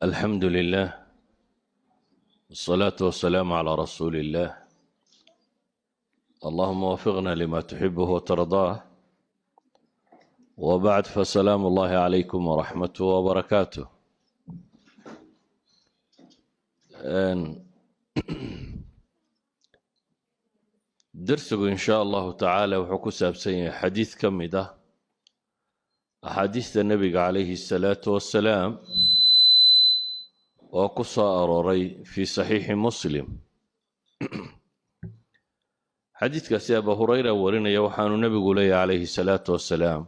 الحمد لله والصلاة والسلام على رسول الله. اللهم وفقنا لما تحبه وترضاه، وبعد فسلام الله عليكم ورحمته وبركاته. درسك إن شاء الله تعالى وحكو سابسين حديث كمدة أحاديث النبي عليه الصلاة والسلام وقصة أروري في صحيح مسلم. حديث كسي أبا هريرة ورنا يوحان النبي قولي عليه الصلاة والسلام: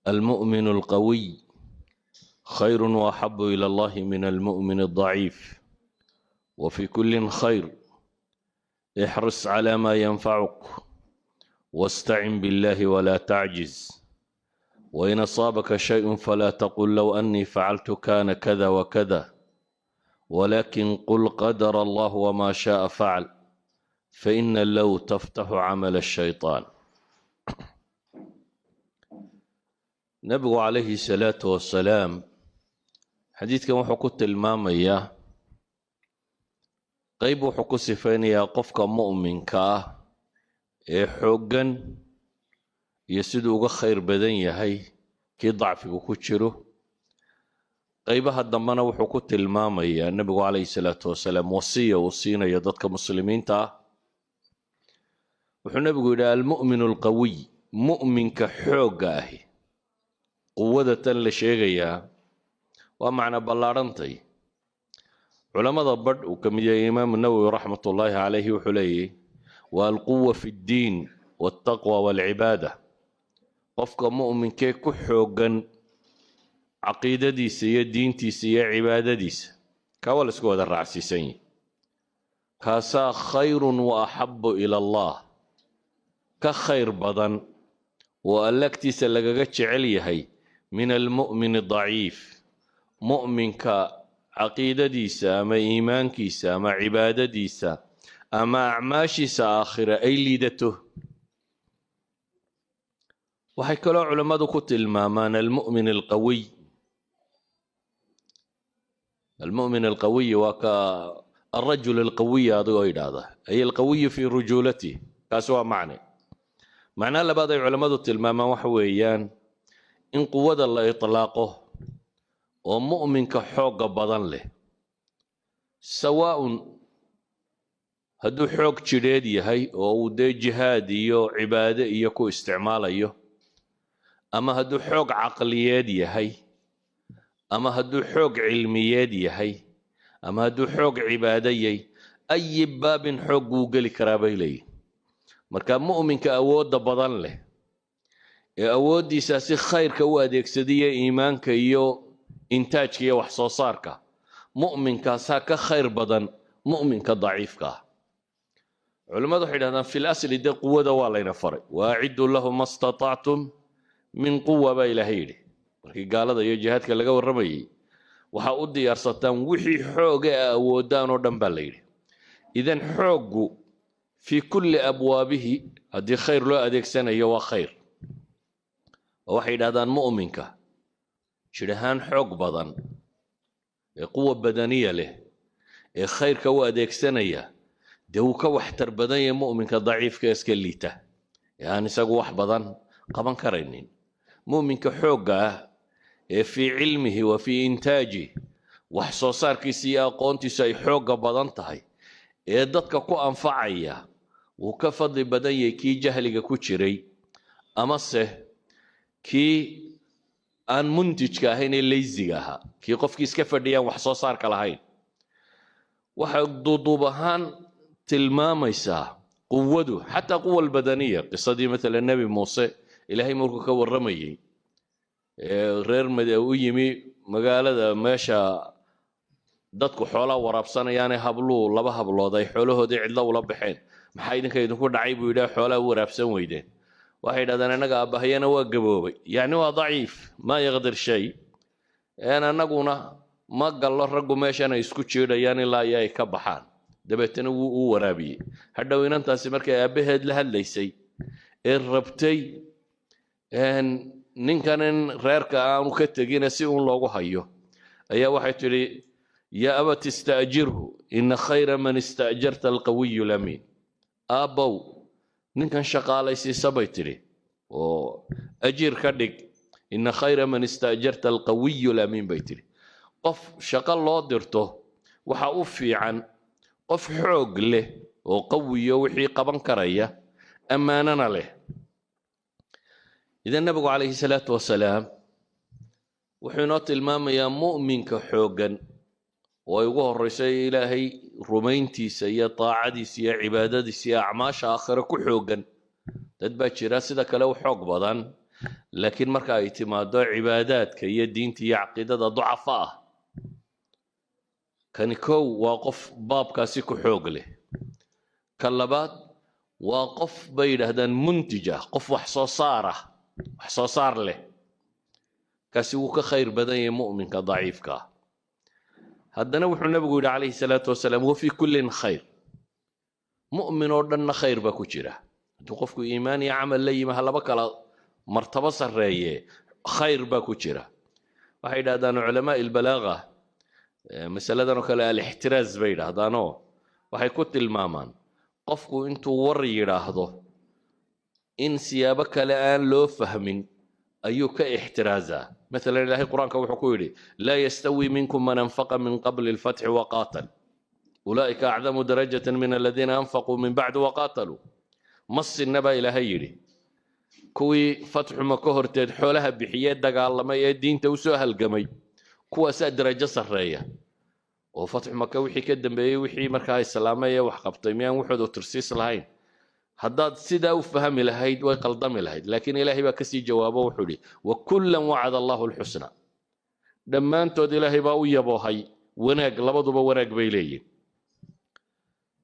المؤمن القوي خير وأحب إلى الله من المؤمن الضعيف، وفي كل خير، احرص على ما ينفعك واستعن بالله ولا تعجز، وإن أصابك شيء فلا تقل لو أني فعلت كان كذا وكذا، ولكن قل قدر الله وما شاء فعل، فإن لو تفتح عمل الشيطان. نبي عليه الصلاة والسلام حديث كما حكوت المامية قيب حكو سفينيا قفك مؤمن كاه حقا يسدوغ خير بدن يهي كي ضعفك كتشره. قيبها الضمانة وحكوت المامية النبي عليه الصلاة والسلام وصية وصينا يددك مسلمين تا وحنا بيقول المؤمن القوي مؤمن كحوقه قوة لشيغيا ومعنى بلارنتي علماء ضبط وكمية إمام النووي رحمة الله عليه وحليه والقوة في الدين والتقوى والعبادة. قفك مؤمن كي كحوقا عقيدة ديسية دين تيسية عبادة ديس كاول اسكو هذا الرعسيسين كاسا خير وأحب إلى الله كخير بدن وألكتي سلقاقتش عليهي من المؤمن الضعيف. مؤمن كعقيدة ديسة أما إيمان كيسة أما عبادة ديسة أما أعماشيسة آخرة أي ليدته. وحيكلو علماء كت المامان المؤمن القوي. المؤمن القوي الرجل القوي هذا أي القوي في رجولته كاسوا معناه لبعض علماء التلمامة وحويان إن قوة الله إطلاقه ومؤمن كحوق بدن له سواء هدو حوق جريدي هاي أو دي جهادي عبادة يكو استعمال أما هدو حوق عقليادي هاي أما هدو حوق علميادي هاي أما هدو حوق عبادي أي باب حوق وقل كرابي لي marka mu'minka awoodda badan leh ee awoodiisa si khayrka u adeegsadiya iimaanka iyo intaajka iyo wax soo saarka mu'minkaasa ka khayr badan mu'minka daciifka ah. culimadu waxay yidhahdaan fil asli dee quwada waa layna faray waaciddu lahum mastatactum min quwa baa ilaahay yidhi markii gaalada iyo jihaadka laga warramayay waxaa u diyaarsataan wixii xooga a awoodaan oo dhan baa la yidhi. idan xooggu في كل أبوابه هذه خير لو أديك سنة يوا خير. وواحد هذا مؤمنك شرهان حق بدن قوة بدنية له خير كو أديك سنة دوك وحتر بدنية مؤمنك ضعيف كاسكليته يعني سقوا وح بدن قبن كرينين مؤمنك حقه في علمه وفي إنتاجه وحصوصار كيسيا قونتي سي حق بدن تهي dadka ku anfacaya wuu ka fadli badan yahay kii jahliga ku jiray amase kii aan muntijka ahayn ee laziga ahaa kii qofkii iska fadhiyaan wax soo saarka lahayn. waxay duuduub ahaan tilmaamaysaa quwadu xataa quwa albadaniya. qisadii matala nebi muuse ilaahay markuu ka warramayay reer u yimi magaalada meesha dadku xoolaha waraabsanayaanee habluu laba hablood ay xoolahoodii cidlo ula baxeen maxaa idinka idinku dhacay buu yidhaha xoolaha u waraabsan weydeen. waxay yidhahdeen annaga aabahayana waa gaboobay yacni waa daciif maa yaqdir shay annaguna ma gallo raggu meeshan ay isku jiidhayaan ilaa iyo ay ka baxaan. dabeetana wuu u waraabiyey. hadhow inantaasi markay aabbaheed la hadlaysay ee rabtay ninkan in reerka aanu ka tegina si uun loogu hayo ayaa waxay tidhi yaa abati ista'jirhu ina khayra man ista'jarta alqawiyu lamiin. aabbow ninkan shaqaalaysiisa bay tidhi oo ajiir ka dhig, ina khayra man ista'jarta alqawiyu lamiin bay tidhi. qof shaqo loo dirto waxa u fiican qof xoog leh oo qawiyo wixii qaban karaya ammaanana leh. idan nabigu calayhi salaatu wasalaam wuxuu inoo tilmaamayaa mu'minka xooggan oo ay ugu horrayso ilaahay rumayntiisa iyo taacadiisa iyo cibaadadiisa iyo acmaasha aakhire ku xooggan. dad baa jira sida kale u xoog badan, laakiin marka ay timaado cibaadaadka iyo diinta iyo caqiidada ducafa ah. kani kow waa qof baabkaasi ku xoog leh. ka labaad waa qof bay yidhaahdaan muntij ah, qof wax soo saar leh. kaasi wuu ka khayr badan yahay mu'minka daciifka ah. haddana wuxuu nabigu yidhi calayhi salaatu wasalaam wafii kullin khayr. mu'min oo dhanna khayr baa ku jira. hadduu qofku iimaan iyo camal la yimi ha laba kala martabo sarreeye, khayr baa ku jira. waxay yidhahdaan culamaa ilbalaaga masaladan oo kale alixtiraaz bay yidhaahdaanoo waxay ku tilmaamaan qofku intuu war yidhaahdo in siyaabo kale aan loo fahmin ayuu ka ixtiraazaa. مثلا إلهي القرآن كوحكويري لا يستوي منكم من أنفق من قبل الفتح وقاتل أولئك أعظم درجة من الذين أنفقوا من بعد وقاتلوا. مص النبا إلهي يري كوي فتح مكهر تدحولها بحيات دقا الله ما يدين توسوها القمي كوا ساد درجة صرية. وفتح مكة وحي كدن بي وحي مركاي السلامية وحقبطيميان وحد وترسيس الهين هداد سيدا وفهم الهيد ويقلدم الهيد. لكن إلهي بكسي جوابه وحولي وكلا وعد الله الحسنى. لما أنتود إلهي باوية بوهي وناق لبضوا بوناق بيلي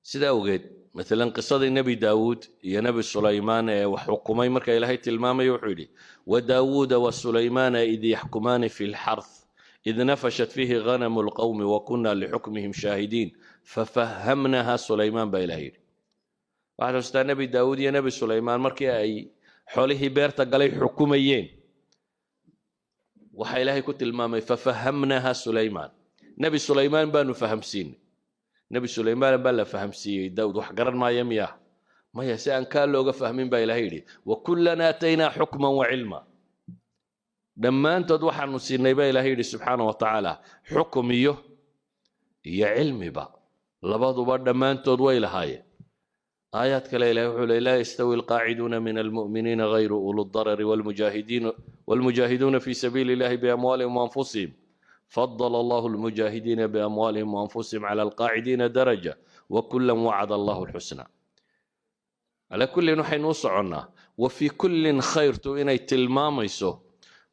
سيدا وقيد مثلا قصة النبي داود يا نبي سليمان وحكمي مركا إلهي تلمامي وحولي وداود وسليمان إذ يحكمان في الحرث إذ نفشت فيه غنم القوم وكنا لحكمهم شاهدين ففهمناها سليمان بإلهي. waxaa xustaa nebi daawud iyo nebi sulaymaan markii ay xoolihii beerta galay xukumayeen waxaa ilaahay ku tilmaamay fafahamnaha sulaymaan. nebi sulaymaan baanu fahamsiinay. nebi sulaymaan baa la fahamsiiyey daawud wax garan maaya miyaa maya si aan kaa looga fahmin baa ilaahay yidhi wakullan aataynaa xukman wacilma. dhammaantood waxaanu siinay baa ilaahay yidhi subxaana wa tacaala xukum iyo cilmiba labaduba dhammaantood way lahaayeen. آيات كلا إلهي لا يستوي القاعدون من المؤمنين غير أولو الضرر والمجاهدون في سبيل الله بأموالهم وأنفسهم فضل الله المجاهدين بأموالهم وأنفسهم على القاعدين درجة وكلا وعد الله الحسنى. على كل نحن وصعنا وفي كل خير إني تلماميسو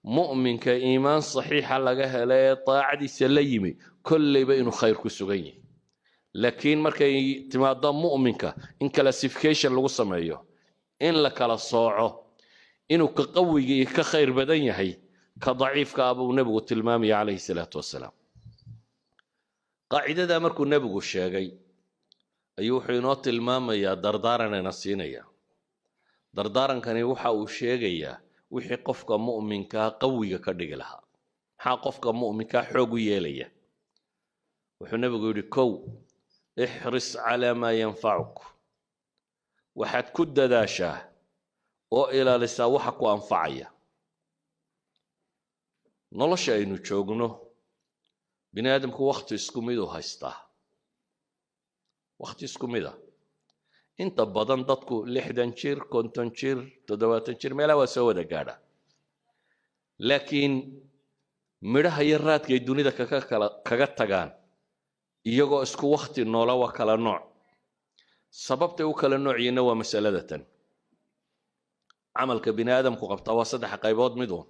مؤمن كإيمان صحيح لقاها لا طاعة سليمي كل بين خير كسوغيني. laakiin markay timaado mu'minka in classification lagu sameeyo in la kala sooco inuu ka qawiga iyo ka khayr badan yahay ka daciifka abuu nabigu tilmaamay calayhi salaatu wasalaam. qaacidada markuu nabigu sheegay ayuu wuxuu inoo tilmaamayaa dardaaranana siinaya. dardaarankani waxa uu sheegayaa wixii qofka mu'minka qawiga ka dhigi lahaa. maxaa qofka mu'minka xoog u yeelaya? wuxuu nabigu yidhi kow احرص على ما ينفعك waxaad ku dadaashaa oo ilaalisaa waxa ku anfacaya. nolosha aynu joogno bini aadamku waqti isku mid u haystaa. waqti isku mid ah inta badan dadku 60 jir 50 jir 70 jir meelaha waa soo wada gaadha. laakiin midhaha iyo raadka ay dunida kaga tagaan iyagoo isku waqti noola waa kala nooc. sababtay u kala noociyeenna waa masaladatan. camalka bini aadamku qabtaa waa 3 qaybood miduun.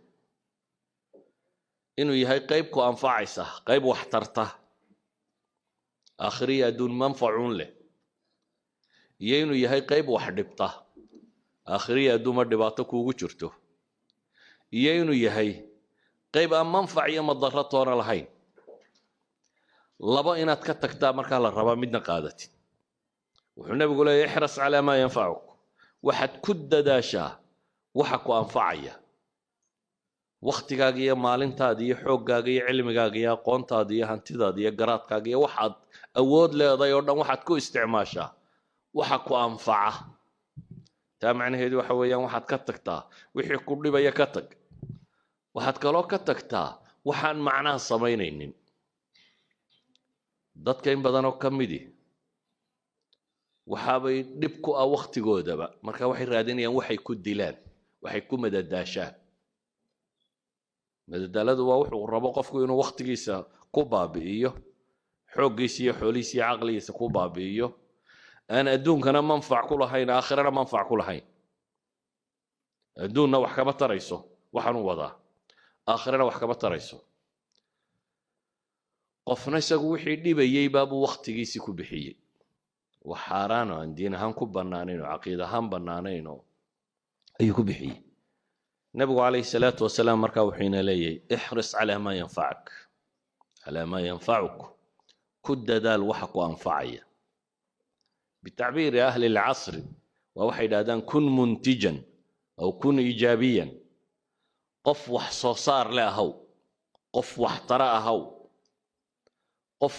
inuu yahay qayb ku anfacaysa, qayb wax tarta aakhiriya adduun manfacuun leh, iyo inuu yahay qayb wax dhibta aakhiriya adduuma dhibaato kuugu jirto, iyo inuu yahay qayb aan manfac iyo madarro toona lahayn. laba inaad ka tagtaa markaa la rabaa midna qaadatid. wuxuu nabigu leeyahay ixras calaa maa yanfacuk. waxaad ku dadaashaa waxa ku anfacaya waqtigaaga iyo maalintaada iyo xooggaaga iyo cilmigaaga iyo aqoontaada iyo hantidaada iyo garaadkaaga iyo waxaad awood leedahay oo dhan waxaad ku isticmaashaa waxa ku anfaca. taa macnaheedu waxa weeyaan waxaad ka tagtaa wixii ku dhibaya ka tag. waxaad kaloo ka tagtaa waxaan macnaha samaynaynin. dadka in badanoo ka midi waxaabay dhib ku ah waqtigoodaba, marka waxay raadinayaan waxay ku dilaan, waxay ku madadaashaan. madadaaladu waa wuxuu rabo qofku inuu waqtigiisa ku baabi'iyo, xooggiisa iyo xoolihiisa iyo caqligiisa ku baabi'iyo, aan adduunkana manfac ku lahayn aakhirana manfac ku lahayn. adduunna wax kama tarayso waxaanu wadaa, aakhirana wax kama tarayso. qofna isagu wixii dhibayay baabuu waqtigiisii ku bixiyey wax xaaraan oo aan diin ahaan ku bannaanayn oo caqiid ahaan bannaanayn oo ayuu ku bixiyey. nabigu calayhi salaatu wasalaam markaa wuxuu ina leeyahay ixris calaa maa yanfacak, calaa maa yanfacuk, ku dadaal waxa ku anfacaya. bitacbiiri ahli alcasri waa waxay yidhahdaan kun muntijan aw kun iijaabiyan. qof wax soo saar le ahaw, qof wax tara ahaw, qof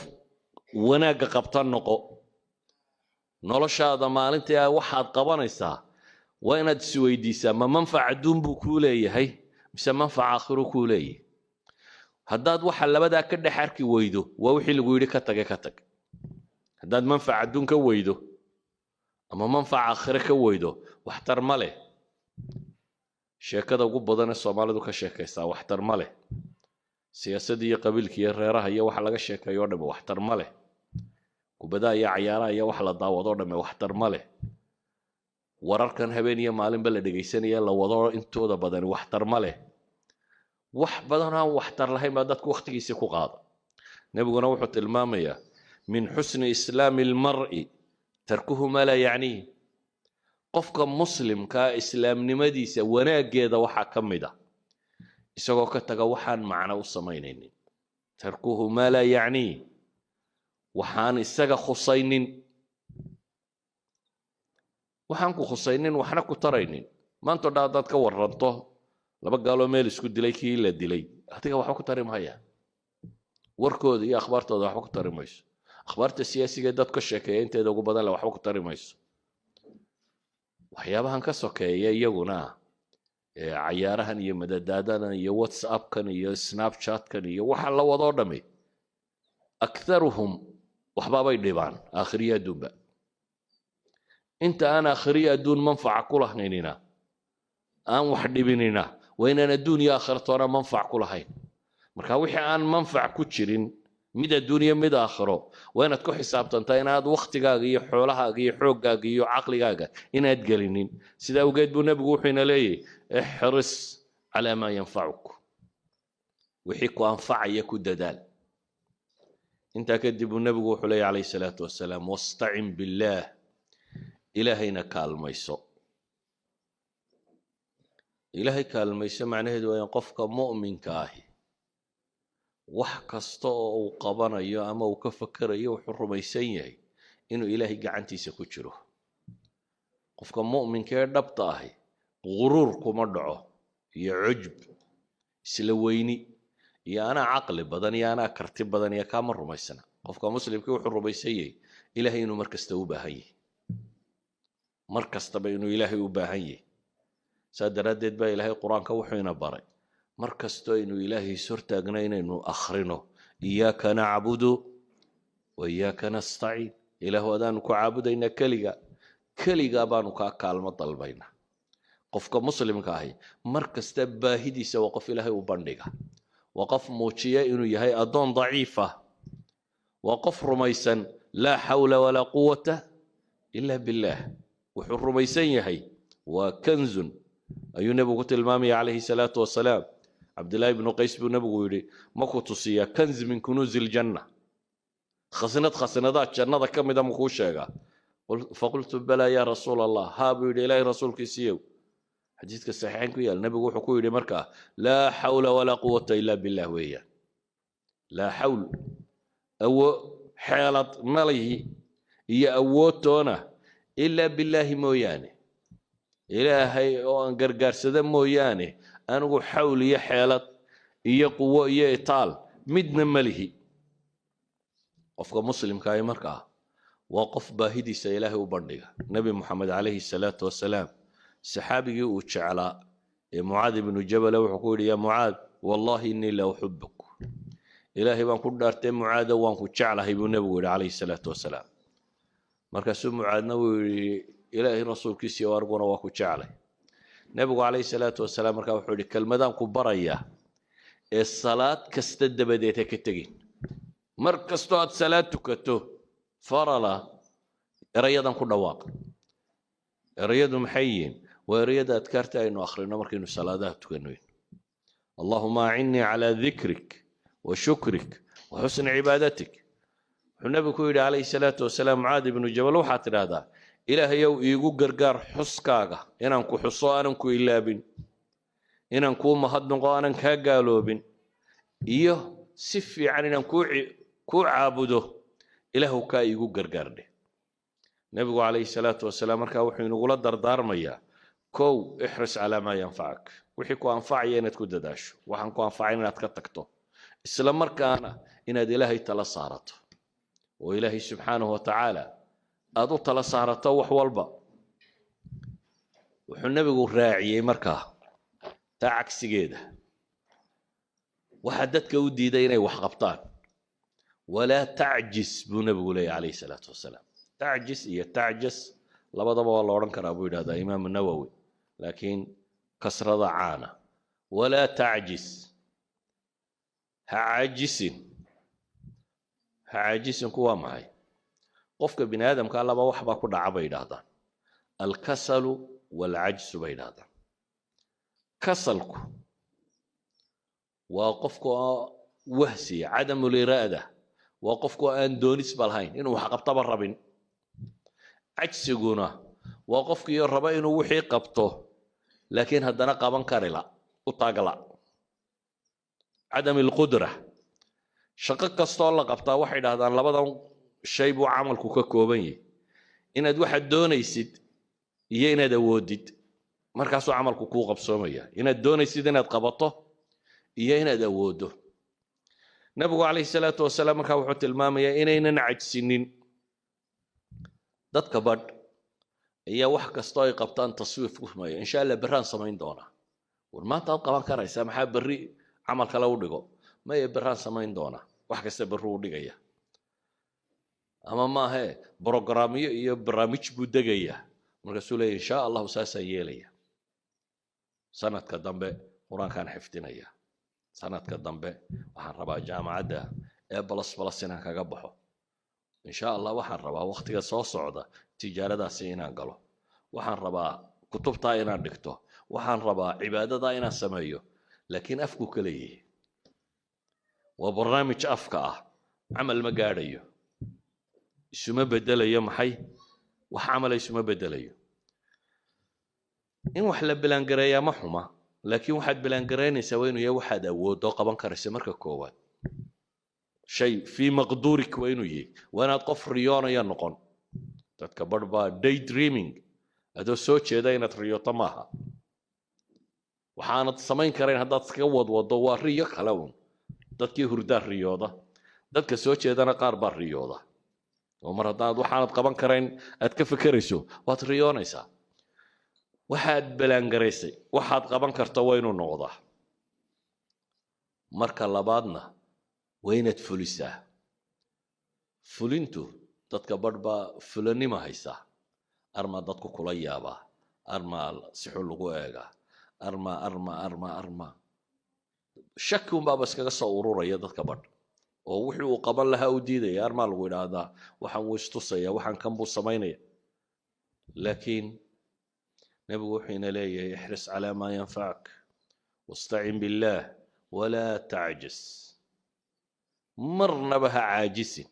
wanaagga qabta noqo. noloshaada maalintii waxaad qabanaysaa waa inaad isweydiisaa ma manfac adduun buu kuu leeyahay mise manfac aakhiro kuu leeyahay. haddaad waxa labadaa ka dhex arki weydo waa wixii lagu yidhi ka tage ka tag. haddaad manfac adduun ka weydo ama manfac aakhiro ka weydo waxtar ma leh. sheekada ugu badan ee soomaalidu ka sheekaysaa waxtar ma leh. siyaasadda iyo qabiilka iyo reeraha iyo waxa laga sheekeeyo oo dhammi waxtar ma leh. kubadaha iyo cayaaraha iyo wax la daawado dhammi waxtar ma leh. wararkan habeen iyo maalinba la dhegaysanaya la wado intooda badani waxtar ma leh. wax badan aan waxtar lahayn baa dadku waqtigiisii ku qaada. nebiguna wuxuu tilmaamayaa min xusni islaami almar'i tarkuhu maa laa yacniih. qofka muslimkaa islaamnimadiisa wanaaggeeda waxaa ka mid ah isagoo ka taga waxaan macno u samaynaynin. tarkuhu maa laa yacniih, waxaan isaga khusaynin. waxaan ku khusaynin waxna ku taraynin. maanta dha haddaad ka waranto laba gaaloo meel isku dilay kii la dilay, adiga waxba ku tari mahaya. warkooda iyo akhbaartooda waxba ku tari mayso. akhbaarta siyaasiga dad ka sheekeeya inteeda ugu badan le waxba ku tari mayso. waxyaabahan ka sokeeya iyaguna cayaarahan iyo madadaadadan iyo whatsappkan iyo snapchatkan iyo waxa la wadoo dhammi akharuhum waxbaabay dhibaan aakhiriya adduunba. inta aan aakhiriya adduun manfaca ku lahaynina aan wax dhibinina waa inaan adduun iyo aakhiratoona manfac ku lahayn. marka wixii aan manfac ku jirin mid adduun iyo mid aakhiro waa inaad ku xisaabtantaa inaad waqtigaaga iyo xoolahaaga iyo xooggaaga iyo caqligaaga inaad gelinin. sidaa awgeed buu nebigu wuxuu ina leeyahay ixris calaa maa yanfacuk, wixii ku anfacaya ku dadaal. intaa kadib buu nebigu wuxuu leeyahy calayhi salaatu wasalaam wastacin billaah, ilaahayna kaalmayso. ilaahay kaalmayso macnaheedu waa in qofka mu'minka ahi wax kasta oo uu qabanayo ama uu ka fakerayo wuxuu rumaysan yahay inuu ilaahay gacantiisa ku jiro. qofka mu'minka ee dhabta ahi guruur kuma dhaco iyo cujb, isla weyni iyo anaa caqli badan iyo anaa karti badan iyo kaama rumaysana. qofka muslimkii wuxuu rumaysan yahay ilaahay inuu mar kasta u baahan yahay, mar kastaba inuu ilaahay u baahan yahay. saa daraaddeed baa ilaahay qur-aanka wuxuu ina baray mar kastoo inuu ilaahay ishortaagna inaynu akhrino iyaaka nacbudu wa iyaaka nastaciin. ilaahu adaanu ku caabudaynaa keligaa baanu kaa kaalmo dalbaynaa. qofka muslimka ahi mar kasta baahidiisa waa qof ilaahay u bandhiga, waa qof muujiya inuu yahay addoon daciif ah, waa qof rumaysan laa xawla walaa quwata ila billaah. wuxuu rumaysan yahay waa kanzun ayuu nebigu ku tilmaamaya calayhi salaatu wasalaam. cabdillaahi ibnu qays buu nebigu yidhi ma ku tusiyaa kanz min kunuuzi iljanna, khasnadaha jannada ka mida makuu sheegaa? faqultu balaa yaa rasuula allah, haa buu yidhi ilaahay rasuulkiisiiyow. xadiidka saxiixayn ku yaal nebigu wuxuu ku yidhi markaa laa xawla walaa quwata ila billah weeyaan. laa xawl xeelad malihi iyo awoodtoona ilaa billaahi mooyaane, ilaahay oo aan gargaarsada mooyaane anigu xawl iyo xeelad iyo quwo iyo itaal midna ma lihi qofka muslimka ah markaa waa qof baahidiisa ilaahay u bandhiga nabi maxamed calayhi salaatu wasalaam saxaabigii uu jeclaa ee mucaad ibnu jabal wuxuu ku yidhi yaa mucaad wallahi innii la uxibuk ilaahay baan ku dhaartay mucaada waan ku jeclahay buu nebigu yidhi calayhi salaatu wasalaam markaasuu mucaadna wuu yidhi ilaahay rasuulkiisii arguna waa ku jeclay nebigu calayhi salaatu wasalaam markaa wuxuu yidhi kelmadaan ku barayaa ee salaad kasta dabadeed ha ka tegin mar kastoo aad salaad tukato farala erayadan ku dhawaaq erayadu maxay yihiin waa erayada adkaarta aynu akhrino markaynu salaadaha tukanoyn allahuma acinnii calaa dikrik wa shukrik wa xusni cibaadatik wuxuu nebigu ku yidhi calayhi salaatu wasalaam mucaad ibnu jabal waxaad tidhaahdaa ilaahayow iigu gargaar xuskaaga inaan ku xuso aanan ku ilaabin inaan kuu mahadnaqo aanan kaa gaaloobin iyo si fiican inaan kuu caabudo ilaahu kaa iigu gargaardhe nebigu calayhi salaatu wasalaam markaa wuxuu inagula dardaarmayaa kow ixris calaa maa yanfacak wixii ku anfacaya inaad ku dadaasho waxaan ku anfacayn inaad ka tagto isla markaana inaad ilaahay tala saarato oo ilaahay subxaanahu watacaala aad u tala saarato wax walba wuxuu nebigu raaciyey markaa taa cagsigeeda waxaa dadka u diiday inay wax qabtaan walaa tacjis buu nebigu leeyahy calayhi salaatu wasalaam tacjis iyo tacjas labadaba waa la odhan karaa buu yidhahdaa imaamu nawowi laakiin kasrada caana walaa tacjis ha caajisinku waa maxay qofka bini aadamka laba wax baa ku dhaca bay yidhaahdaan alkasalu waalcajsu bay yidhaahdaan kasalku waa qofka wahsiya cadamuliraada waa qofku aan doonisba lahayn inuu wax qabtaba rabin cajsiguna waa qofkiiyo raba inuu wixii qabto laakiin haddana qaban karila u taagla cadam alqudra shaqo kastoo la qabtaa waxay dhahdaan labadan shay buu camalku ka kooban yahay inaad waxaad doonaysid iyo inaad awoodid markaasuu camalku kuu qabsoomaya inaad doonaysid inaad qabato iyo inaad awooddo nabigu calayhi salaatu wasalaam markaa wuxuu tilmaamayaa inaynan cajsinin dadka badh ayaa wax kastoo ay qabtaan taswiif ku sameeya insha allah berraan samayn doonaa war maanta aad qaban karaysaa maxaa berri camal kale u dhigo maya berraan samayn doonaa wax kasta berru u dhigaya ama maahe brogramyo iyo barnaamij buu degayaa markaasuu leeya insha allahu saasaan yeelaya sanadka dambe qur-aankaan xifdinaya sanadka dambe waxaan rabaa jaamacadda ee balas inaan kaga baxo insha allah waxaan rabaa waqtiga soo socda tijaaradaasi inaan galo waxaan rabaa kutubtaa inaan dhigto waxaan rabaa cibaadadaa inaan sameeyo laakiin afku ka leeyahay waa barnaamij afka ah camal ma gaadhayo isuma bedelayo maxay wax camala isuma bedelayo in wax la bilaangareeyaa ma xuma laakiin waxaad bilaangaraynaysaa waa inuu yahay waxaad awooddo qaban karaysa marka koowaad shay fii maqduurik waa inuu yahay waa inaad qof riyoonaya noqon dadka badh baa day dreaming adoo soo jeeda inaad riyooto maaha waxaanad samayn karayn haddaad iskaga wadwado waa riyo kale un dadkii hurdaa riyooda dadka soo jeedana qaar baa riyooda oo mar haddaad waxaanad qaban karayn aad ka fekerayso waad riyoonaysaa waxaad balaangaraysay waxaad qaban karta waa inuu noqdaa marka labaadna waa inaad fulisaa fulintu dadka badh baa fulanima haysaa armaa dadku kula yaabaa armaa si xun lagu eegaa armaa shaki unbaaba iskaga soo ururaya dadka badh oo wixii uu qaban lahaa u diidaya armaa lagu idhaahdaa waxaan wuu istusaya waxaan kan buu samaynaya laakiin nebigu wuxuu ina leeyahay ixris calaa maa yanfacak wastacin billaah walaa tacjis marnaba ha caajisin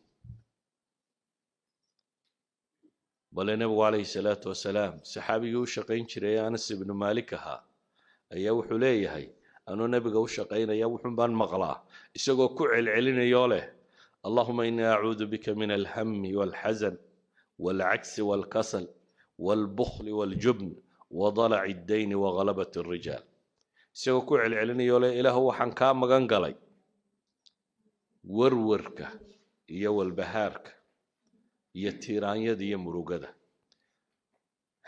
bale nebigu calayhi salaatu wasalaam saxaabigii u shaqayn jiray anas ibnu maalik ahaa ayaa wuxuu leeyahay anuu nebiga u shaqaynaya wuxuun baan maqlaa isagoo ku celcelinayoo leh allahuma inii acuudu bika min alhami waalxasan waalcajsi waalkasal waalbukhli waaljubn wadalaci addayni waghalabati alrijaal isagoo ku celcelinayo le ilaahu waxaan kaa magan galay warwarka iyo walbahaarka iyo tiiraanyada iyo murugada.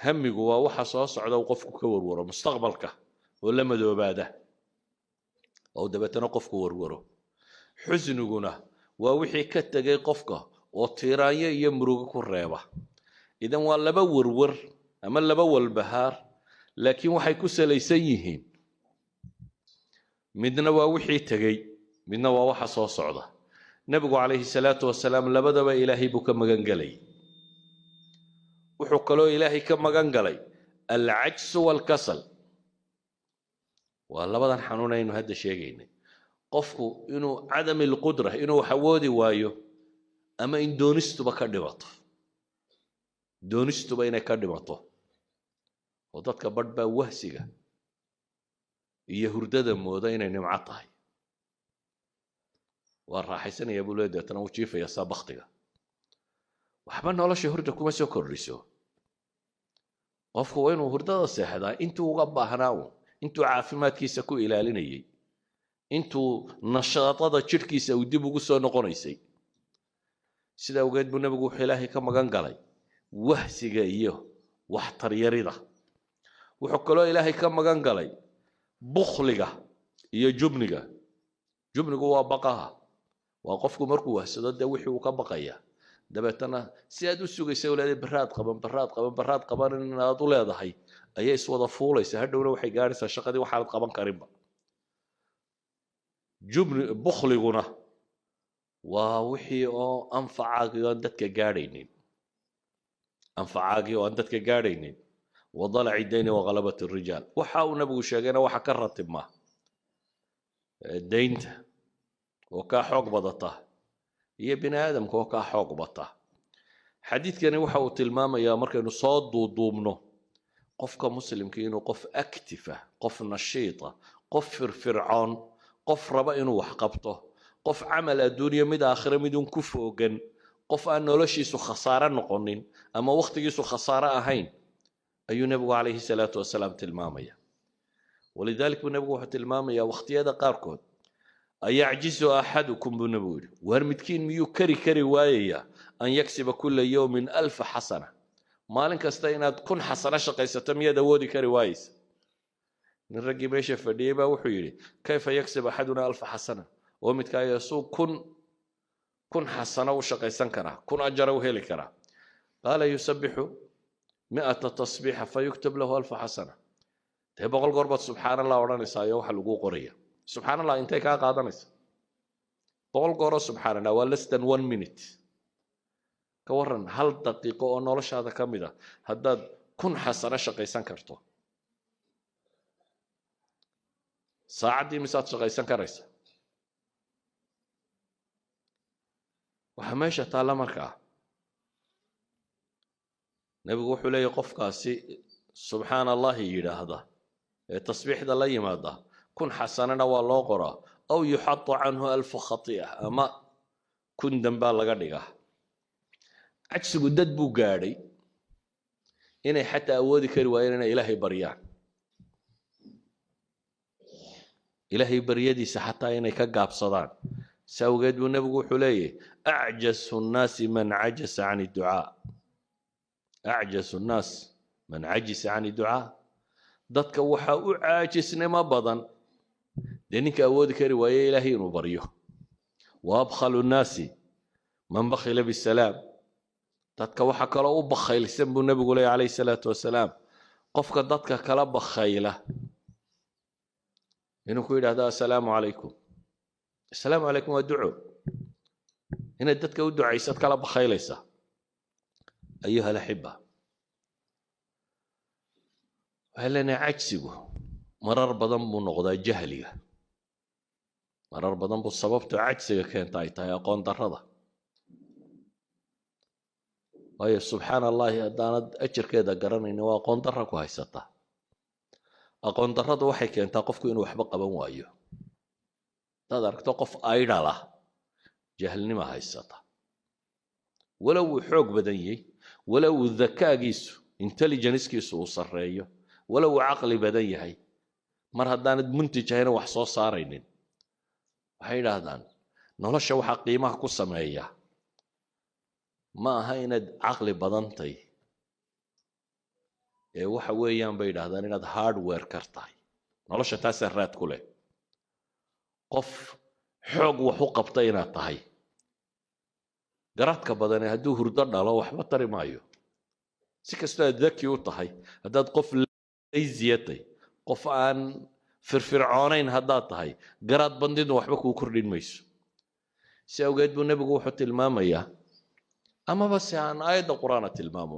hamigu waa waxa soo socda uu qofku ka warwaro mustaqbalka oo la madoobaada oo dabeetana qofku warwaro. xusniguna waa wixii ka tagay qofka oo tiiraanyo iyo murugo ku reeba. idan waa laba warwar ama laba walbahaar, laakiin waxay ku salaysan yihiin midna waa wixii tagay, midna waa waxa soo socda. nabigu calayhi salaatu wasalaam labadaba ilaahay buu ka magan galay. wuxuu kaloo ilaahay ka magan galay alcajsu walkasal. waa labadan xanuun aynu hadda sheegaynay. qofku inuu cadam alqudra, inuu wax awoodi waayo, ama in doonistuba ka dhimato. doonistuba inay ka dhimato. oo dadka badh baa wahsiga iyo hurdada mooda inay nimco tahay. waa raaxaysanaya buu leeyahay, deetana uu jiifaya saa baktiga. waxba nolosha hurda kuma soo kordhiso. qofku waa inuu hurdada seexdaa intuu uga baahnaa uun, intuu caafimaadkiisa ku ilaalinayay, intuu nashaadada jidhkiisa uu dib ugu soo noqonaysay. sidaa awgeed buu nabigu wuxuu ilaahay ka magan galay wahsiga iyo waxtaryarida. wuxuu kaloo ilaahay ka magan galay bukhliga iyo jubniga. jubnigu waa baqaha. waa qofku markuu wahsado dee wixii uu ka baqaya, dabeetana si aad u sugaysa leedahay baraad qaban inaad u leedahay ayay iswada fuulaysa. hadhowna waxay gaadhaysaa shaqadii waxaanad qaban karinba. bukhliguna waa wixii oo anfacaagii oo aan dadka gaadhaynin. anfacaagii oo aan dadka gaadhaynin. wadalaci dayni wagalabat rijaal. waxa uu nabigu sheegayna waxa ka ratibma daynta oo kaa xoog badata iyo bini aadamka oo kaa xoog bata. xadiidkani waxa uu tilmaamayaa markaynu soo duuduubno qofka muslimka inuu qof active ah, qof nashiita, qof firfircoon, qof raba inuu wax qabto, qof camal adduunyo mid aakhira midun ku foogan, qof aan noloshiisu khasaare noqonin ama waqtigiisu khasaare ahayn ayuu nabigu calayhi salaatu wasalaam tilmaamaya. walidaalika buu nabigu wuxuu tilmaamayaa waqtiyada qaarkood ayacjizu axadukum buu nabigu yidhi, waar midkiin miyuu kari waayayaa an yaksiba kula yawmin 1000 xasana. maalin kasta inaad 1000 xasano shaqaysato miyaad awoodi kari waayeysa? nin raggii meesha fadhiyey baa wuxuu yidhi kayfa yaksib axaduna 1000 xasana. oo midkaaga suu 1000 xasano u shaqaysan karaa, 1000 ajara u heli karaa? qaala yusabixu 100 tasbiixa fayuktab lahu 1000 xasana. dee 100 goor baad subxaan allah odhanaysaa iyo waxa laguu qoraya. subxaan allah intay kaa qaadanaysa? 100 gooroo subxaan allah waa less than 1 minute. ka waran hal daqiiqo oo noloshaada ka mid ah haddaad 1000 xasano shaqaysan karto. saacaddii misaad shaqaysan karaysa? waxa meesha taalla markaa nabigu wuxuu leeyahay qofkaasi subxaan allahi yidhaahda ee tasbiixda la yimaada 1000 xasanana waa loo qoraa, aw yuxatu canhu 1000 khati'a, ama 1000 dambaa laga dhigaa. cajsigu dad buu gaadhay inay xataa awoodi kari waayeen inay ilaahay baryaan. ilaahay baryadiisa xataa inay ka gaabsadaan. si awgeed buu nabigu wuxuu leeyahay acjasu nnaasi man cajasa can idducaa. acjasu nnaas man cajisa can idducaa. dadka waxaa u caajisnimo badan dee ninka awoodi kari waaye ilaahay inuu baryo. wa abkhalu nnaasi man bakhila bisalaam. dadka waxa kaloo u bakhaylsan buu nabigu leeyahay calayhi salaatu wasalaam qofka dadka kala bakhayla inuu ku yidhaahdo assalaamu calaykum. assalaamu calaykum waa duco. inaad dadka u ducaysad kala bakhaylaysa. ayuha alaxiba, waxay leenahay cajsigu marar badan buu noqdaa jahliga. marar badan buu sababta cajsiga keenta ay tahay aqoon darrada. waayo subxaan allahi haddaanad ajarkeeda garanaynin waa aqoon darra ku haysata. aqoon darradu waxay keentaa qofku inuu waxba qaban waayo. hadaad aragto qof aydhal ah jahlnima haysata. walow uu xoog badan yahay, walow uu dakaagiisu intelligencekiisu uu sarreeyo, walow uu caqli badan yahay, mar haddaanad muntij ahayna wax soo saaraynin waxay yidhaahdaan nolosha waxaa qiimaha ku sameeya ma aha inaad caqli badantay ee waxa weeyaan bay yidhaahdaan inaad hardware kar tahay nolosha taasaa raad ku leh qof xoog wax u qabta inaad tahay garaadka badane hadduu hurdo dhalo waxba tari maayo si kastoo aad daki u tahay haddaad qof laysiyatay qof aan firfircoonayn haddaad tahay garaad bandidnu waxba kuu kordhin mayso si awgeed buu nebigu wuxuu tilmaamayaa amaba si aan aayadda qur-aana tilmaamo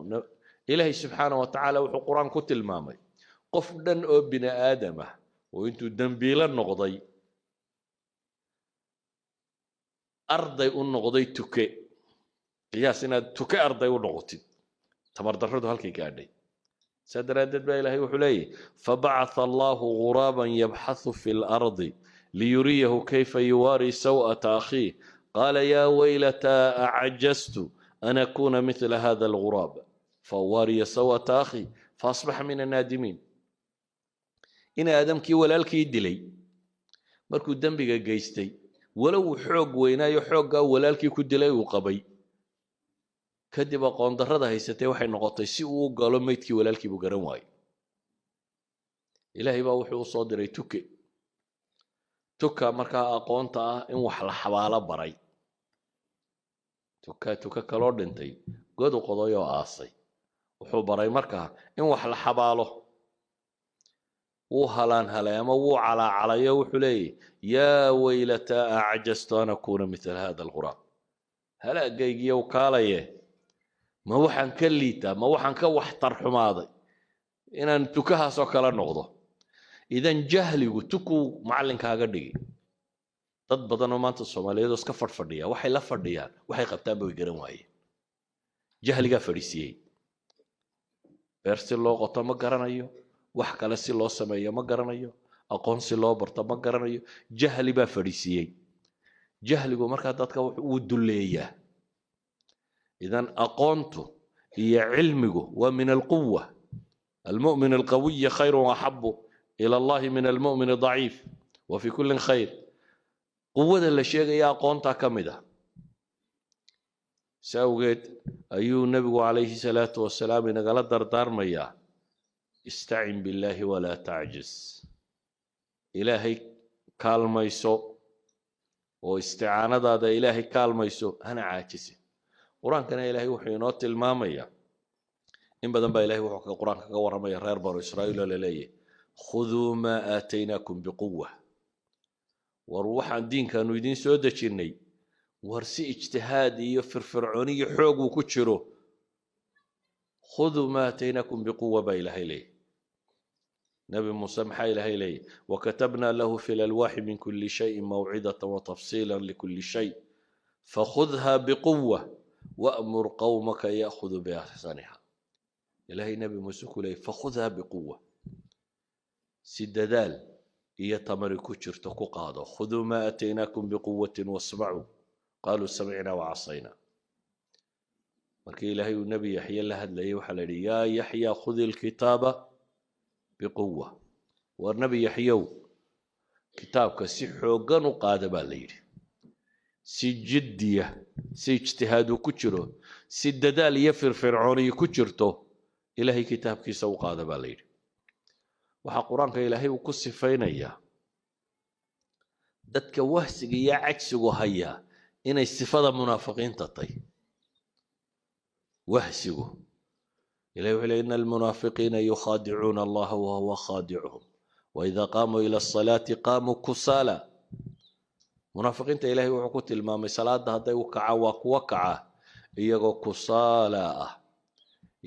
ilaahay subxaana wa tacaala wuxuu qur-aan ku tilmaamay qof dhan oo bini aadam ah oo intuu dembiilo noqday arday u noqday tuke qiyaas inaad tuke arday u noqotid tamardarradu halkay gaadhay saa daraaddeed baa ilaahay wuxuu leeyahy fabacatha allahu ghuraaban yabxathu fi lardi liyuriyahu kayfa yuwaari saw'ata akhiih qaala yaa waylataa acajaztu an akuuna mithla hada alguraab fawaariya saw'ata akhii faasbaxa min annaadimiin in aadamkii walaalkii dilay markuu dembiga geystay walow uu xoog weynaayo xooggaa walaalkii ku dilay uu qabay kadib aqoon darrada haysatee waxay noqotay si uu u galo meydkii walaalkii buu garan waayey ilaahay baa wuxuu u soo diray tuka markaa aqoonta ah in wax la xabaalo baray tuka kaloo dhintay god u qoday oo aasay wuxuu baray markaa in wax la xabaalo wuu halaanhalay ama wuu calaacalayo wuxuu leeyahy yaa waylataa acjaztu an akuuna mithla hada alguraab halaagaygiiyow kaalaye ma waxaan ka liitaa ma waxaan ka waxtar xumaaday inaan tukahaasoo kala noqdo idan jahligu tukuu macallinkaaga dhigi dad badanoo maanta soomaaliyeed oo iska fadhiya waxay la fadhiyaan waxay qabtaanba way garan waayeen jahligaa fadhiisiyey beer si loo qoto ma garanayo wax kale si loo sameeyo ma garanayo aqoon si loo barto ma garanayo jahli baa fadhiisiyey jahligu markaa dadka wuu duleeyaa idan aqoontu iyo cilmigu waa min alquwa almu'min alqawiy khayru axabu ila allahi min almu'min daciif wa fi kullin khayr quwada la sheegaya aqoontaa ka mid ah si awgeed ayuu nebigu calayhi salaatu wasalaam inagala dardaarmayaa istacin billaahi walaa tacjiz ilaahay kaalmayso oo isticaanadaada ilaahay kaalmayso hana caajisin qur-aankana ilaahay wuxuu inoo tilmaamayaa in badan baa ilahay wuxuu qur-aanka kaga warramaya reer banu israa'iil oo la leeyahay khuduu maa aataynaakum biquwa war waxaan diinkaanu idiin soo dejinnay war si ijtihaad iyo firfircooni iyo xoog uu ku jiro khuduu maa aataynaakum biquwa baa ilaahay leeyahy nabi muuse maxaa ilaahay leeyahy wakatabnaa lahu fi lalwaaxi min kulli shayin mawcidatan watafsiila likulli shay fakhudha biquwa wa'mur qawmaka ya'khuduu biahsaniha ilaahay nabi muuse ku leeyahy fakhudha biquwa si dadaal iyo tamari ku jirto ku qaado khuduu maa aataynaakum biquwatin wasmacuu qaaluu samicnaa wacasayna markii ilaahay uu nebi yaxye la hadlayay waxaa la yidhi yaa yaxya khudi lkitaaba biquwa war nebi yaxyow kitaabka si xooggan u qaada baa la yidhi si jiddiya si ijtihaadu ku jiro si dadaal iyo firfircooniyo ku jirto ilaahay kitaabkiisa u qaada baa la yidhi waxaa qur-aanka ilaahay uu ku sifaynayaa dadka wahsiga iyo cajsigu hayaa inay sifada munaafiqiinta tahay wahsigu ilahay wuxuu leeyahy ina almunaafiqiina yukhaadicuuna allaha wahuwa khaadicuhum waidaa qaamuu ila asalaati qaamuu kusaala munaafiqiinta ilahay wuxuu ku tilmaamay salaada hadday u kacaan waa kuwa kaca iyagoo kusaala ah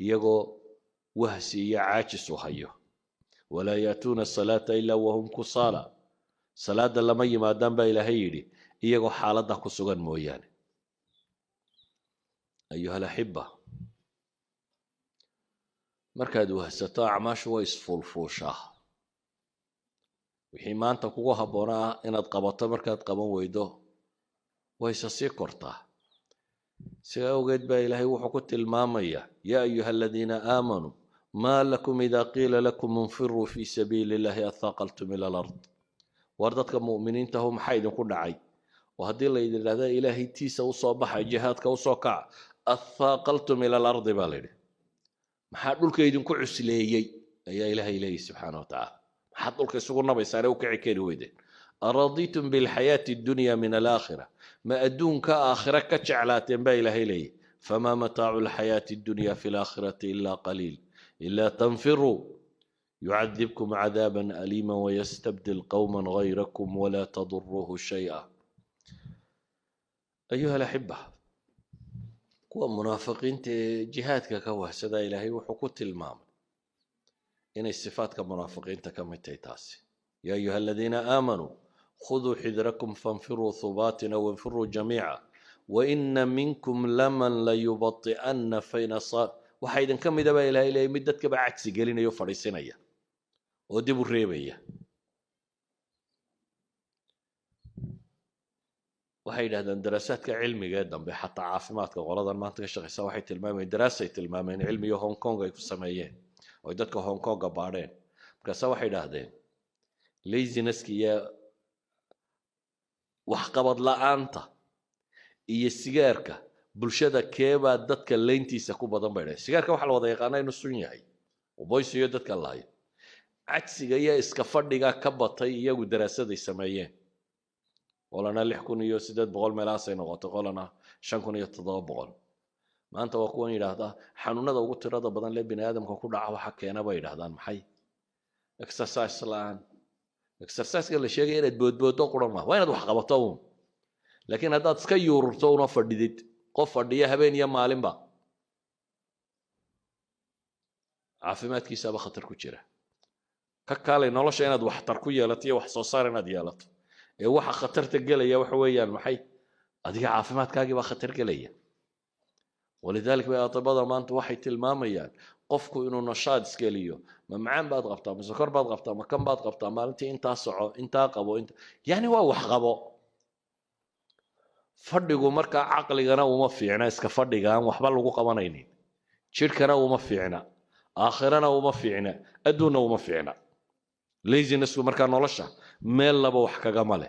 iyagoo wahsi iyo caajis u hayo walaa yaatuuna asalaata ilaa wahum kusaala salaada lama yimaadaan baa ilaahay yidhi iyagoo xaaladda ku sugan mooyaane ayuha alaxiba markaad wahsato acmaashu way isfuulfuushaa wixii maanta kugu habboonaa inaad qabato markaad qaban weydo wayse sii kortaa sidaa awgeed baa ilaahay wuxuu ku tilmaamayaa yaa ayuha aladiina aamanuu ما لكم إذا قيل لكم انفروا في سبيل الله أثاقلتم إلى الأرض وردتك مؤمنين تهم حيد كل عي وهدي الله إذا هذا إلهي تيسا وصباح جهادك وصوكع أثاقلتم إلى الأرض بالله ما حد لك يدين كعس ليي يا إلهي إلهي سبحانه وتعالى ما حد لك سقرنا بيساره وكعكير ويدين أرضيتم بالحياة الدنيا من الآخرة ما أدون كآخرة كتشعلات با إلهي إلهي فما متاع الحياة الدنيا في الآخرة إلا قليل إلا تنفروا يعذبكم عذابا أليما ويستبدل قوما غيركم ولا تضروه شيئا أيها الأحبة كوا منافقين جهادك كوهسدا إلهي وحكوت المام إن الصفات كمنافقين تكمتي تاسي يا أيها الذين آمنوا خذوا حذركم فانفروا ثبات أو انفروا جميعا وإن منكم لمن ليبطئن فإن صار وحيدا كم إذا بقى إلهي مدتك بعكس قالين يفرسينيا ودبوا الريبية وحيدا هذا دراسات كعلمي جدا بحتى عافمات كغرضا ما تكشخ سواحي تلمامين دراسة تلمامين علمي هونغ كونغ يكسميه ويدتك هونغ كونغ بارين كسواحي هذين ليزي نسكي يا وحقبض لا أنت إيه السجارك bulshada keebaa dadka leyntiisa ku badan bay dhahay sigaarka waxa la wada yaqaanaa inuu sun yahay oo boysiyo dadka lahayd cagsiga iyo iska fadhiga ka batay iyagu daraasaday sameeyeen qolana 6800 meelaas ay noqotay qolana 5700 maanta waa kuwan yiraahdaa xanuunada ugu tirada badan ee bini'aadamka ku dhaca waxa keena bay yiraahdaan maxay exercise laan exercise-ka la sheegay inaad boodboodo quran ma waa inaad wax qabato laakiin haddaad iska yuurto una fadhidid qof fadhiya habeen iyo maalinba caafimaadkiisaba khatar ku jira ka kaalay nolosha inaad wax tar ku yeelato iyo wax soo saar inaad yeelato ee waxa khatarta galaya waxa weeyaan maxay adiga caafimaadkaagii baa khatar galaya ولذلك بقى طبعا ما انت واحد tilmaamayaan qofku inuu nashaad iskaliyo ma macaan baad qabtaa ma sokor baad qabtaa ma kan baad qabtaa maalintii inta soco inta qabo inta yani waa wax qabo fadhigu marka aqligana uma fiicna iska fadhigaan waxba lagu qabanaynin jirkana uma fiicna aakhirana uma fiicna aduna uma fiicna laziness marka nolosha meel laba wax kaga male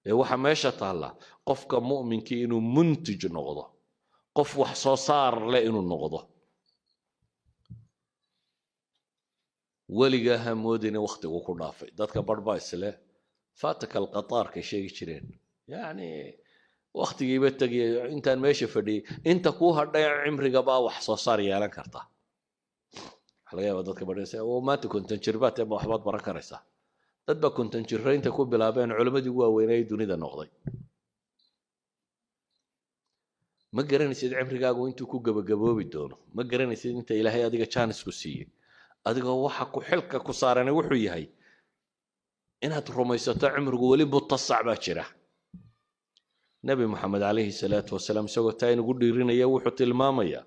ee waxa meesha taala qofka mu'minki inuu muntij noqdo qof wax soo saar leh inuu noqdo waliga hamoodina waqtigu ku dhaafay dadka barba isle faataka alqatar ka sheegi jireen yani waqtigiiba tagay intaan meesha fadhiyay inta ku hadhay cimriga baa wax soo saar yeelan karta xalaya dadka baraysa oo maanta kuntan jirbaad ee waxbaad baran karaysa dad ba kuntan jirreynta ku bilaabeen culimadii waaweynay dunida noqday ma garanaysid cimrigaagu intuu ku gabagaboobi doono ma garanaysid inta ilaahay adiga chance ku siiyay adiga waxa ku xilka ku saaran wuxuu yahay inaad rumaysato cimrigu wali mutasac baa jira nabi maxamed alayhi salaatu wasalaam isagoo taa inagu dhiirinaya wuxuu tilmaamaya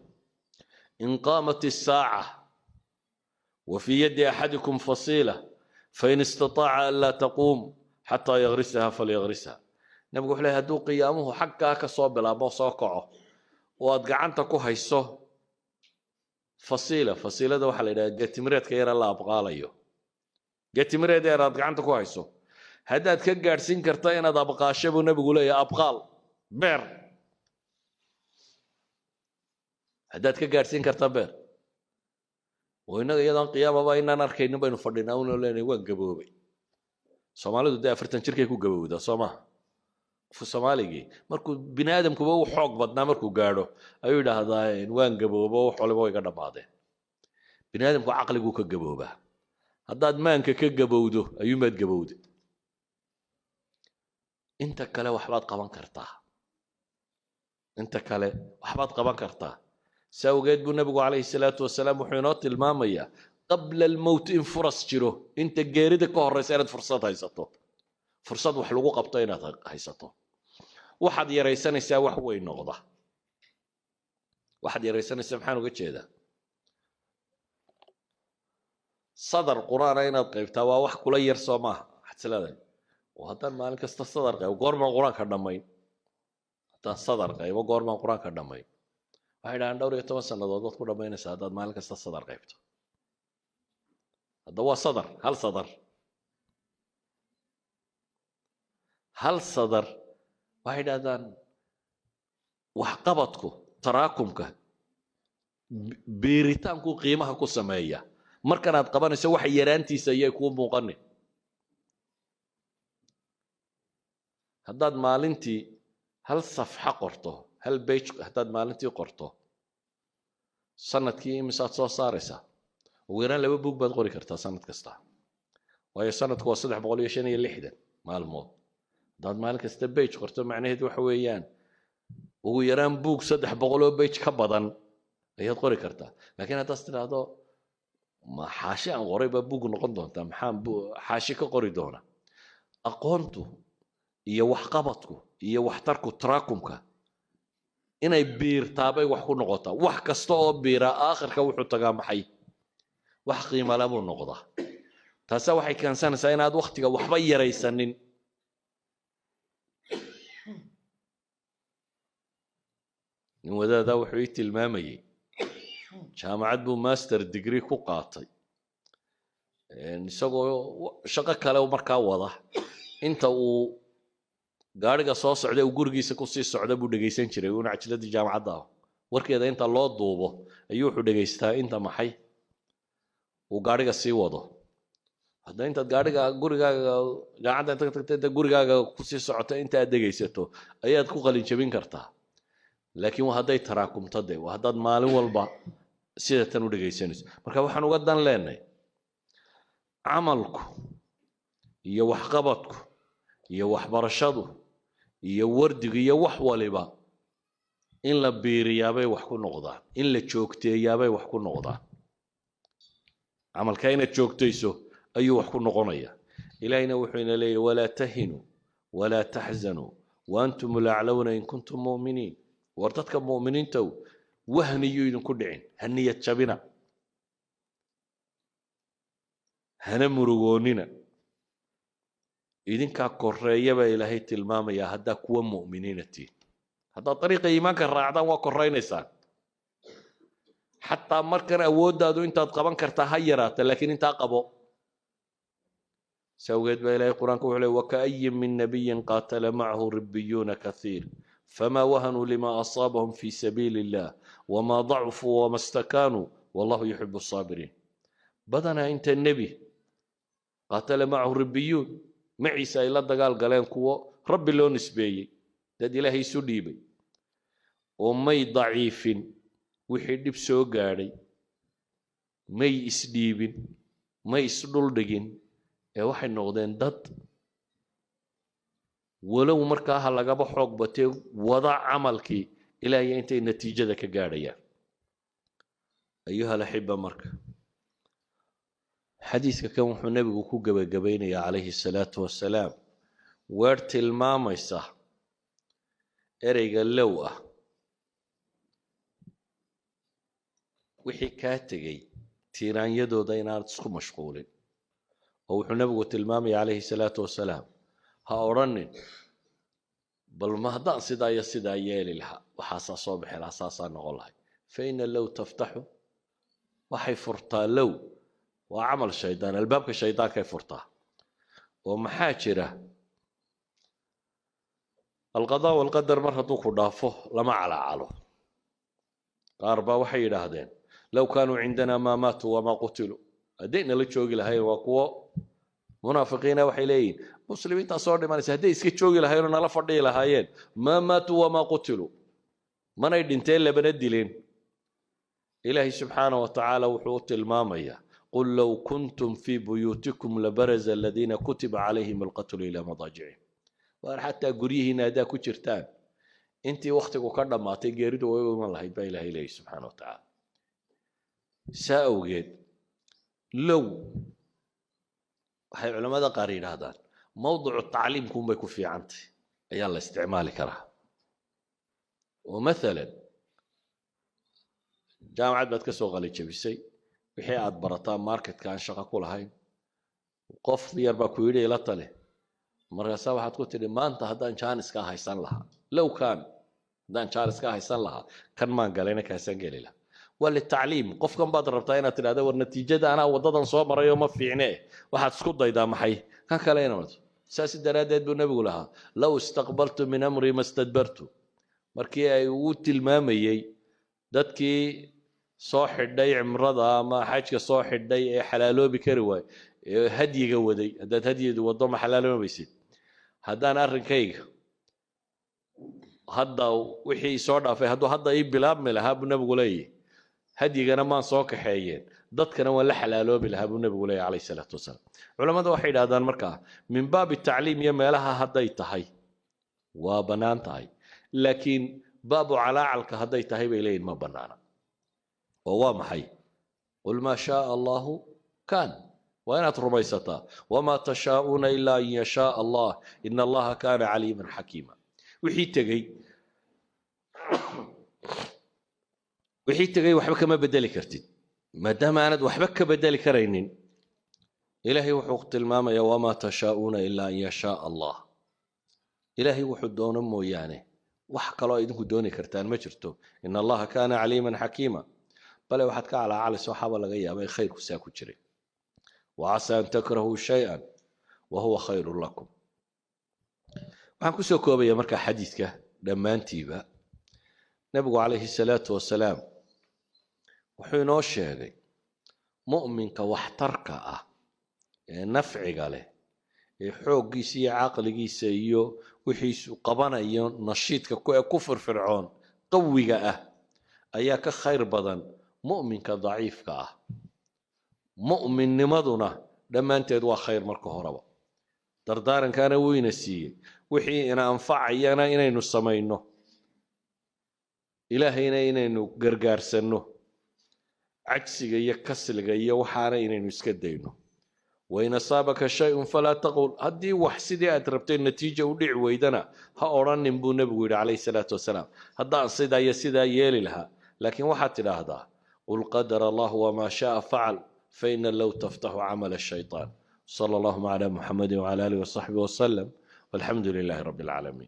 in qaamat as-saa'a wa fi yadi ahadikum fasila fa in istata'a an la taqum hatta yaghrisaha falyaghrisaha nabigu wuxuu leeyahay hadduu qiyaamuhu xagga ka soo bilaabo soo kaco oo aad gacanta ku hayso fasiilada waxa la yiraahdaa geetimireedka yar la abqaalayo geetimireed yar aad gacanta ku hayso haddaad ka gaarsiin kartaa inaad abqaasho buu nabigu leeyahay abqaal beer haddaad ka gaarsiin kartaa beer oo inaga iyadaan qiyaamaba inaan arkaynin baynu fadhinaa una leenahay waan gaboobay Soomaalidu 40 jirkay ku gabowdaa Soomaa في Soomaaliga markuu bini'aadamkuba uu xoog badnaa markuu gaaro ayuu yiraahdaa waan gaboobo wax waliba way ka dhamaadeen bini'aadamku aqligu ka gabooba haddaad maanka ka gabowdo ayuu maad gabowday inta kale waxbaad qaban kartaa inta kale waxbaad qaban kartaa sawgeed buu nabigu calayhi salaatu wasalaam wuxuu inoo tilmaamayaa qabla al-mawt in furas jiro inta geerida ka horeysa inaad fursad haysato fursad wax lagu qabto inaad haysato waxaad yareysanaysaa wax weyn noqda waxaad yareysanaysaa maxaan uga jeedaa sadar quraan inaad qaybtaa waa wax kula yar Soomaa xasilada oo haddaan maalin kasta sadar qayb goorma quraanka dhamayn haddaan sadar qayb goorma quraanka dhamayn waxay dhahan dhowr iyo 10 sanadood ku dhamaynaysaa haddaad maalin kasta sadar qaybto هذا هو صدر هل صدر واحد هذا waxqabadku taraakumka beeritaanku qiimaha ku sameeya markanaad qabanayso wax yaraantiisa ayay ku muuqanay haddaad maalintii hal safxa qorto hal page haddaad maalintii qorto sanadkii imisaad soo saaraysaa ugu yaraan 2 buug baad qori kartaa sanad kasta waayo sanadku waa 365 maalmood haddaad maalin kasta page qorto macnaheedu waxa weeyaan ugu yaraan buug 300 page ka badan ayaad qori kartaa laakiin haddaad tiraahdo ma xaashi aan qoray ba buug noqon doontaa maxaan xaashi ka qori doona aqoontu iyo waxqabadku iyo waxtarku taraakumka inay biirtaabay wax ku noqotaa wax kasta oo biira aakhirka wuxuu tagaa maxay wax qiimo leh buu noqdaa taas waxay keensanaysaa inaad waqtiga waxba yaraysanin in wadaada wuxuu ii tilmaamayay jaamacad buu master degree ku qaatay isagoo shaqo kale markaa wada inta uu gaariga soo socday uu gurigiisa ku sii socda buu dhageysan jiray una cajiladii jaamacadda warkeeda inta loo duubo ayuu wuxuu dhageystaa inta maxay uu gaariga sii wado hadda inta gaariga gurigaaga jaamacadda inta tagtay gurigaaga ku sii socota inta aad dhageysato ayaad ku qalin jabin kartaa laakiin waa hadday taraakumto de waa haddaad maalin walba sida tan u dhageysanayso marka waxaan uga dan leenahay camalku iyo waxqabadku iyo waxbarashadu iyo wardigu iyo wax waliba in la biiriyaabay wax ku noqdaan in la joogteeyaabay wax ku noqdaan camalka inaad joogtayso ayuu wax ku noqonaya ilaahayna wuxuu ina leeyahay walaa tahinu walaa taxzanu waantum laclawna in kuntum mu'miniin war dadka mu'miniinta wahniyo idinku dhicin haniyad jabina hana murugoonina idinkaa koreeyaba ilaahay tilmaamaya haddaa kuwa mu'miniinatiin haddaad dariiqa iimaanka raacdaan waa koraynaysaan xataa markan awooddaadu intaad qaban kartaa ha yaraata laakiin intaa qabo sawgeed baa ilaahay qur-aanka wuxuu leeyahay waka'ayyin min nabiyyin qaatala macahu ribbiyuuna kathiir فما وهنوا لما أصابهم في سبيل الله وما ضعفوا وما استكانوا والله يحب الصابرين بدنا أنت النبي قاتل معه الربيون معي سايلا دقال قالين كوا ربي لو نسبي داد إلهي سليبي ومي ضعيف وحيد بسو قاري مي إسديب مي إسدول دقين وحي نغدين داد ولو markaa lagaba xoog batay wada camalkii ilaahay intay natiijada ka gaarayaan ayuha alahibba marka xadiiska kan wuxuu nabigu ku gabagabeynaya calayhi salaatu wasalaam weer tilmaamaysa ereyga low ah wixii kaa tegay tiiraanyadooda inaad isku mashquulin oo wuxuu nabigu tilmaamaya calayhi salaatu wasalaam ha oranin bal ma haddaan sidaa iyo sidaa yeeli lahaa waxaasaa soo bixi lahaa saasaa noqon lahay fa ina low taftaxu waxay furtaa low waa camal shaydaan albaabka shaydaankay furtaa oo maxaa jira alqadaa walqadar mar hadduu ku dhaafo lama calaacalo qaar baa waxay yidhaahdeen low kaanuu cindanaa maa maatuu wamaa qutiluu haddayna la joogi lahayn waa kuwo munaafiqiina waxay leeyihiin muslimiinta soo dhimanaysa hadday iska joogi lahaayeen nala fadhiyi lahaayeen maa maatuu wamaa qutiluu manay dhinteen labana dileen ilaahay subxaanahu watacaala wuxuu tilmaamayaa qul low kuntum fii buyuutikum labaraza aladiina kutiba calayhim alqatlu ilaa madaajicihim waar xataa guryihiina haddaa ku jirtaan intii wakhtigu ka dhammaatay geeridu way u iman lahayd baa ilaahay leeyahy subxaanahu watacaala saa awgeed low waxay culamada qaar yidhaahdaan mawducu tacliimkuunbay ku fiicantay ayaa la isticmaali karaa oo maalan jaamacad baad ka soo qalijabisay wixii aad barataa marketka aan shaqo ku lahayn qof yar baa ku yidhi ila tale markaasaa waxaad ku tidhi maanta haddaan jaaniska haysan lahaa low kaan haddaan jaaniska haysan lahaa kan maan galayna kaasaan geli lahaa وللتعليم قف كم بعد ربطين هذا والنتيجة أنا وضدا صومر يوم في عناه واحد سكوت ضيدا محي كان كلينا مرت ساس الدرادات بنبي لها لو استقبلت من أمري ما استدبرت مركي أيوت المامي دتكي صاح الدي عمرضا ما حاجة صاح الدي حلالو بكروي هدي جودي هذا هدي وضم حلالو ما بيصير هذا أنا أركيك هذا وحي صار في هذا بلاب ملها بنبي لي هدينا ما صوك حيين ضدكنا ولا حلالو بلها بنبي لي عليه الصلاة والسلام علماء واحد هذا المركع من باب التعليم يما لها هديتهاي وبنانتهاي لكن باب علاعلك هديتهاي بيلين ما بنانا وهو محي قل ما شاء الله كان وين ربيستا وما تشاءون إلا أن يشاء الله إن الله كان عليما حكيما وحي تجي وحبك ما بدلي كرتين ما دام أنا وحبك بدلي كرينين إلهي وحقت الماما يا وما تشاءون إلا أن يشاء الله إلهي وحدون أمو يعني وحق الله إذنك دوني كرتان ما جرتو إن الله كان عليما حكيما بل وحدك على صحابة لغاية ما خير كساكو جري وعسى أن تكرهوا شيئا وهو خير لكم وحنكو سوكوبا يا مركا حديثك لما انتيبا نبقى عليه الصلاة والسلام وحينو الشيء مؤمنك واحترك نفعك له حوقيسي عقليسي iyo wixiisu qabanayo nashiidka kufur fircoon qawiga ayaa ka khayr badan mu'minka daciifka mu'minnimaduna dhamaanteed waa khayr marka horeba dardaarankaana weyna siiyay wixii ina anfacayana inaynu sameeyno ilaahayna inaynu gargaarsano cagsiga iyo kasliga iyo waxaana inaynu iska dayno وإن أصابك شيء فلا تقول هدي وحسدي أتربتين نتيجة ودع ويدنا هأوران نبو نبوي عليه الصلاة والسلام هدا صدا يسدا يلي لها لكن واحد هذا قل قدر الله وما شاء فعل فإن لو تفتح عمل الشيطان صلى الله على محمد وعلى آله وصحبه وسلم والحمد لله رب العالمين